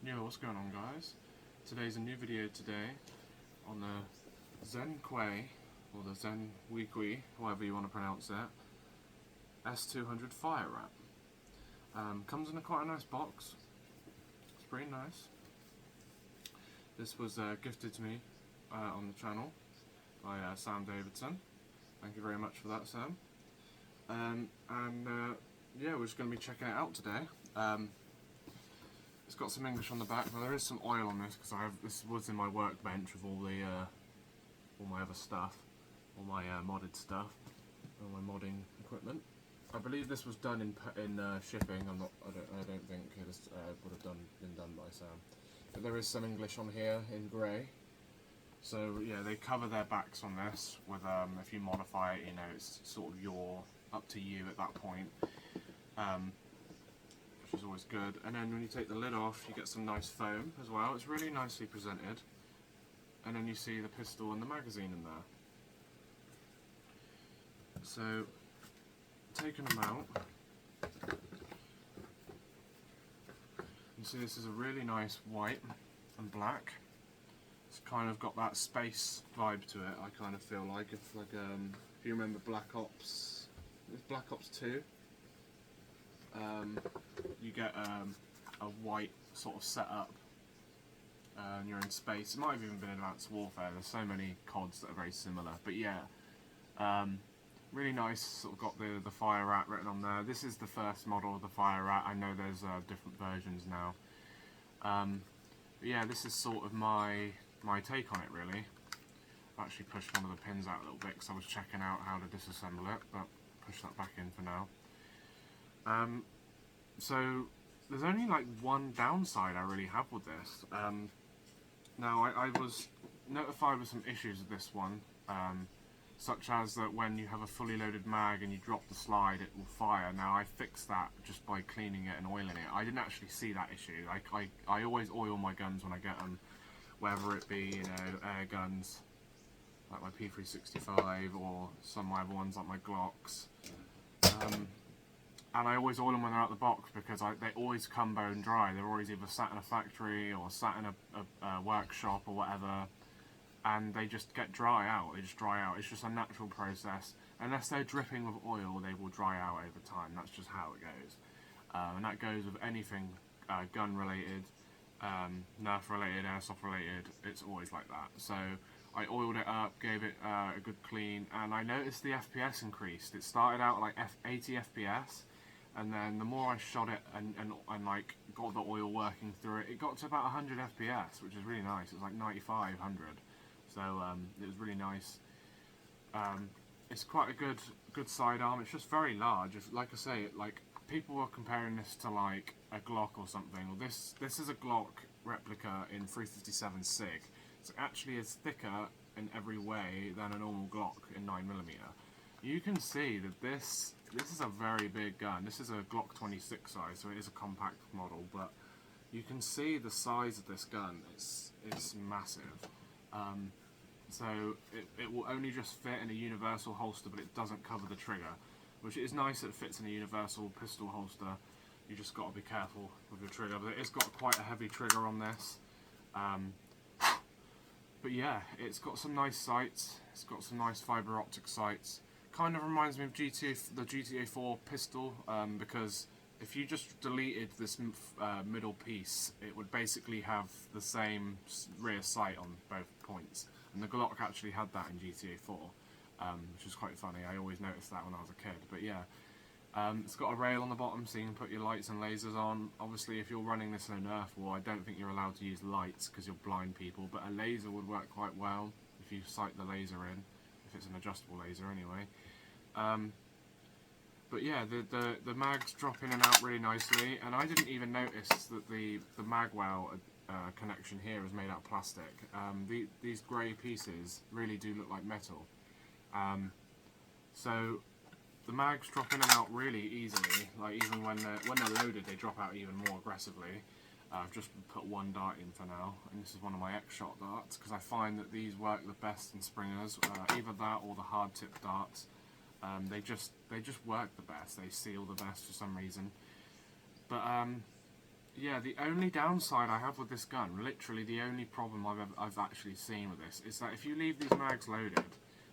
Yo, what's going on, guys? Today's a new video today on the ZWQ, or the ZWQ, however you want to pronounce it, S200 FireRat. Comes in quite a nice box. It's pretty nice. This was gifted to me on the channel by Sam Davidson. Thank you very much for that, Sam. Yeah, we're just going to be checking it out today. It's got some English on the back. Now there is some oil on this because this was in my workbench with all my other stuff, all my modded stuff, all my modding equipment. I believe this was done in shipping. I don't think it would have been done by Sam. But there is some English on here in grey. So yeah, they cover their backs on this with if you modify it, you know, it's sort of up to you at that point. Which is always good. And then when you take the lid off, you get some nice foam as well. It's really nicely presented. And then you see the pistol and the magazine in there. So, taking them out, you see this is a really nice white and black. It's kind of got that space vibe to it. I kind of feel like if you remember Black Ops, it's Black Ops 2. You get a white sort of setup and you're in space. It might have even been in Advanced Warfare. There's so many CODs that are very similar. But yeah, really nice. Sort of got the FireRat written on there. This is the first model of the FireRat. I know there's different versions now. But yeah, this is sort of my take on it, really. I've actually pushed one of the pins out a little bit because I was checking out how to disassemble it, but push that back in for now. So there's only like one downside I really have with this. Now I was notified with some issues with this one, such as that when you have a fully loaded mag and you drop the slide, it will fire. Now I fixed that just by cleaning it and oiling it. I didn't actually see that issue. I always oil my guns when I get them, whether it be, you know, air guns like my P365 or some other ones like my Glocks. And I always oil them when they're out of the box because they always come bone dry. They're always either sat in a factory or sat in a workshop or whatever, and they just get dry out. They just dry out. It's just a natural process. Unless they're dripping with oil, they will dry out over time. That's just how it goes. And that goes with anything gun related, Nerf related, airsoft related. It's always like that. So I oiled it up, gave it a good clean, and I noticed the FPS increased. It started out like 80 FPS. And then the more I shot it and like got the oil working through it, it got to about 100 FPS, which is really nice. It was like 95, 100. So it was really nice. It's quite a good sidearm. It's just very large. Like I say, like people are comparing this to like a Glock or something. Well, this is a Glock replica in 357 SIG. So actually it's thicker in every way than a normal Glock in 9mm. You can see that this is a very big gun. This is a Glock 26 size, so it is a compact model, but you can see the size of this gun. It's massive. So it will only just fit in a universal holster, but it doesn't cover the trigger, which is nice that it fits in a universal pistol holster. You just got to be careful with your trigger, but it's got quite a heavy trigger on this. But yeah, it's got some nice sights. It's got some nice fibre optic sights. Kind of reminds me of the GTA 4 pistol, because if you just deleted this middle piece, it would basically have the same rear sight on both points. And the Glock actually had that in GTA 4, which is quite funny. I always noticed that when I was a kid. But yeah, it's got a rail on the bottom so you can put your lights and lasers on. Obviously, if you're running this in a Nerf war, I don't think you're allowed to use lights because you'll blind people, but a laser would work quite well if you sight the laser in. It's an adjustable laser anyway. But yeah, the mags drop in and out really nicely, and I didn't even notice that the magwell connection here is made out of plastic. These grey pieces really do look like metal. So the mags drop in and out really easily. Like even when they're loaded, they drop out even more aggressively. I've just put one dart in for now, and this is one of my X-Shot darts because I find that these work the best in springers, either that or the hard tip darts. They just work the best. They seal the best for some reason. But Yeah, the only downside I have with this gun, literally the only problem I've actually seen with this, is that if you leave these mags loaded,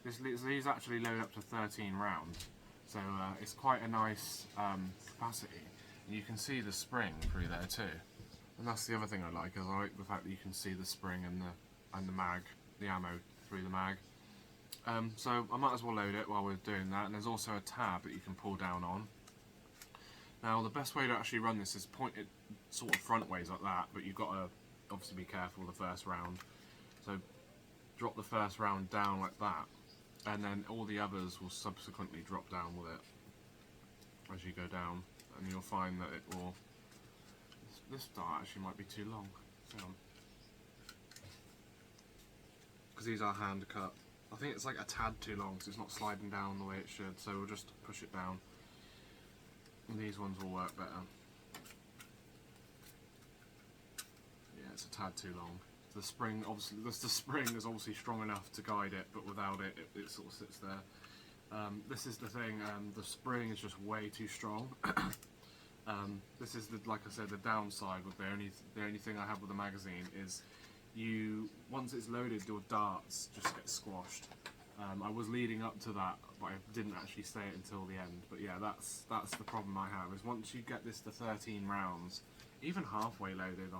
these actually load up to 13 rounds. So it's quite a nice capacity. And you can see the spring through there too. And that's the other thing I like, is I like the fact that you can see the spring and the mag, the ammo through the mag. So I might as well load it while we're doing that. And there's also a tab that you can pull down on. Now the best way to actually run this is point it sort of front ways like that, but you've got to obviously be careful the first round. So drop the first round down like that, and then all the others will subsequently drop down with it as you go down, and you'll find that it will... This dart actually might be too long, because these are hand cut. I think it's like a tad too long, so it's not sliding down the way it should, so we'll just push it down. And these ones will work better. Yeah, it's a tad too long. The spring, obviously, the spring is obviously strong enough to guide it, but without it, it sort of sits there. This is the thing. The spring is just way too strong. This is like I said, the downside. With the only thing I have with the magazine is once it's loaded, your darts just get squashed. I was leading up to that, but I didn't actually say it until the end. But yeah, that's the problem I have, is once you get this to 13 rounds, even halfway loaded,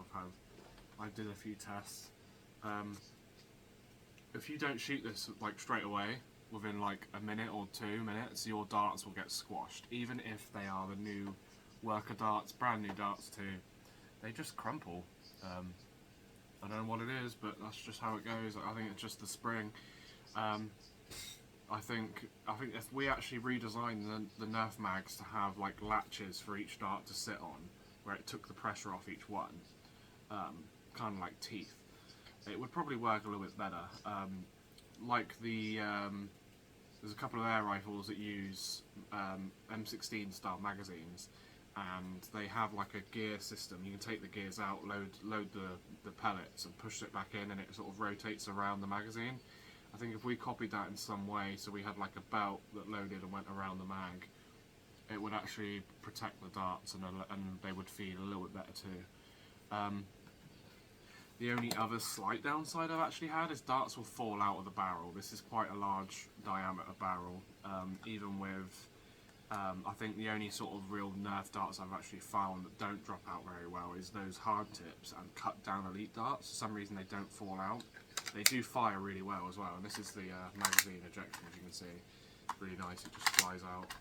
I did a few tests. If you don't shoot this like straight away, within like a minute or 2 minutes, your darts will get squashed. Even if they are the new worker darts, brand new darts too, they just crumple. I don't know what it is, but that's just how it goes. I think it's just the spring. I think if we actually redesign the Nerf mags to have like latches for each dart to sit on, where it took the pressure off each one, kind of like teeth, it would probably work a little bit better. Like there's a couple of air rifles that use M16 style magazines, and they have like a gear system. You can take the gears out, load the pellets, and push it back in, and it sort of rotates around the magazine. I think if we copied that in some way, so we had like a belt that loaded and went around the mag, it would actually protect the darts, and they would feed a little bit better too. The only other slight downside I've actually had is darts will fall out of the barrel. This is quite a large diameter barrel, even with, I think the only sort of real Nerf darts I've actually found that don't drop out very well is those hard tips and cut down elite darts. For some reason they don't fall out. They do fire really well as well, and this is the magazine ejection, as you can see. It's really nice, it just flies out.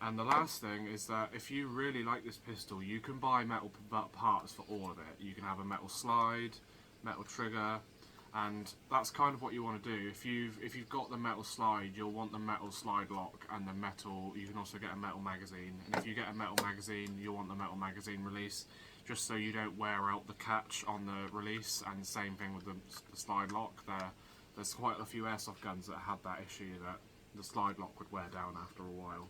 And the last thing is that if you really like this pistol, you can buy metal parts for all of it. You can have a metal slide, metal trigger, and that's kind of what you want to do. If you've got the metal slide, you'll want the metal slide lock and the metal. You can also get a metal magazine, and if you get a metal magazine, you'll want the metal magazine release, just so you don't wear out the catch on the release. And the same thing with the slide lock. There's quite a few airsoft guns that had that issue, that the slide lock would wear down after a while.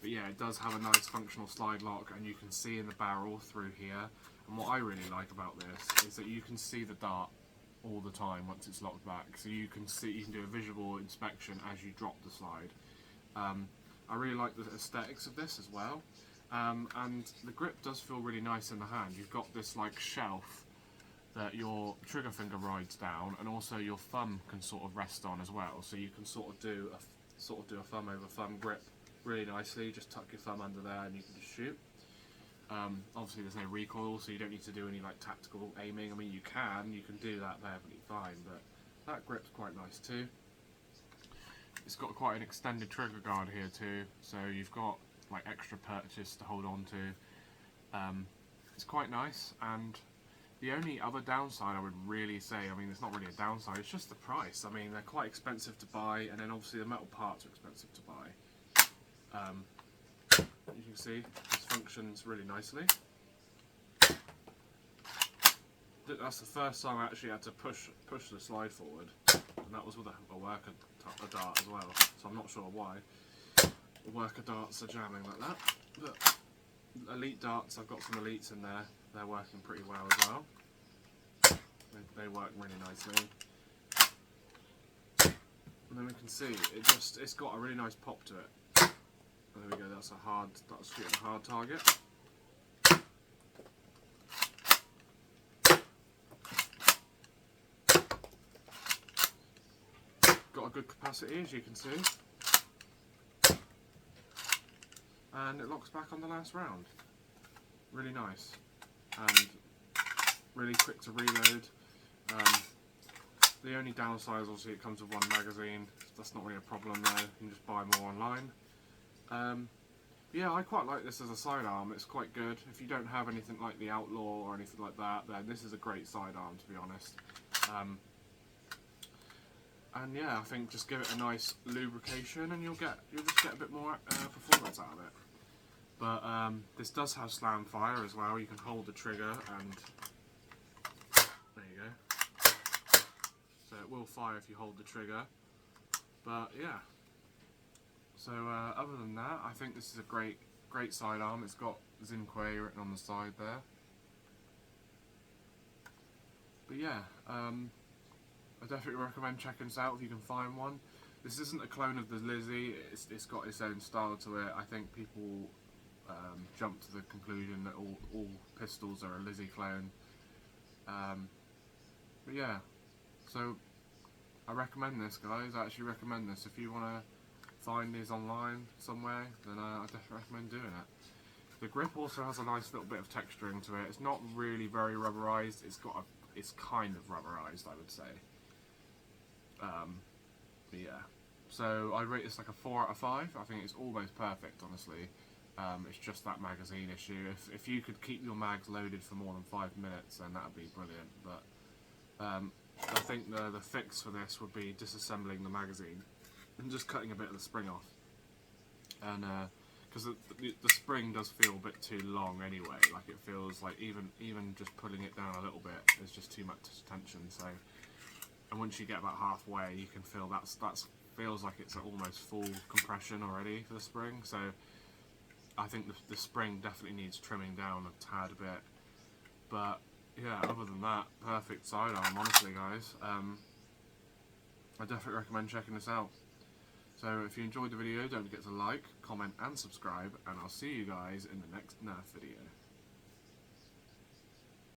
But yeah, it does have a nice functional slide lock, and you can see in the barrel through here. And what I really like about this is that you can see the dart all the time once it's locked back, so you can do a visual inspection as you drop the slide. I really like the aesthetics of this as well, and the grip does feel really nice in the hand. You've got this like shelf that your trigger finger rides down, and also your thumb can sort of rest on as well, so you can sort of do a thumb over thumb grip really nicely. Just tuck your thumb under there and you can just shoot. Obviously there's no recoil, so you don't need to do any like tactical aiming. I mean, you can do that perfectly fine, but that grip's quite nice too. It's got quite an extended trigger guard here too, so you've got like extra purchase to hold on to. It's quite nice, and the only other downside I would really say, I mean, it's not really a downside, it's just the price. I mean, they're quite expensive to buy, and then obviously the metal parts are expensive to buy. As you can see, this functions really nicely. That's the first time I actually had to push the slide forward, and that was with a worker dart as well, so I'm not sure why the worker darts are jamming like that. But elite darts, I've got some elites in there, they're working pretty well as well. They work really nicely. And then we can see, it's got a really nice pop to it. There we go, that's shooting a hard target. got good capacity, as you can see. And it locks back on the last round. Really nice. And really quick to reload. The only downside is obviously it comes with one magazine. That's not really a problem though, you can just buy more online. Yeah, I quite like this as a sidearm, it's quite good. If you don't have anything like the Outlaw or anything like that, then this is a great sidearm, to be honest. And yeah, I think just give it a nice lubrication and you'll just get a bit more performance out of it. But this does have slam fire as well. You can hold the trigger and there you go. So it will fire if you hold the trigger. But yeah. So other than that, I think this is a great sidearm. It's got ZWQ written on the side there. But yeah, I definitely recommend checking this out if you can find one. This isn't a clone of the Lizzie. It's got its own style to it. I think people jump to the conclusion that all pistols are a Lizzie clone. But yeah, so I recommend this, guys. I actually recommend this. If you want to find these online somewhere, then I definitely recommend doing it. The grip also has a nice little bit of texturing to it. It's not really very rubberized. It's kind of rubberized, I would say. But yeah, so I rate this like a 4 out of 5. I think it's almost perfect, honestly. It's just that magazine issue. If you could keep your mags loaded for more than 5 minutes, then that would be brilliant. But I think the fix for this would be disassembling the magazine and just cutting a bit of the spring off. And because the spring does feel a bit too long anyway. Like it feels like even just pulling it down a little bit is just too much tension. So, and once you get about halfway, you can feel that feels like it's at almost full compression already for the spring. So I think the spring definitely needs trimming down a tad bit. But yeah, other than that, perfect sidearm, honestly, guys. I definitely recommend checking this out. So if you enjoyed the video, don't forget to like, comment and subscribe, and I'll see you guys in the next Nerf video.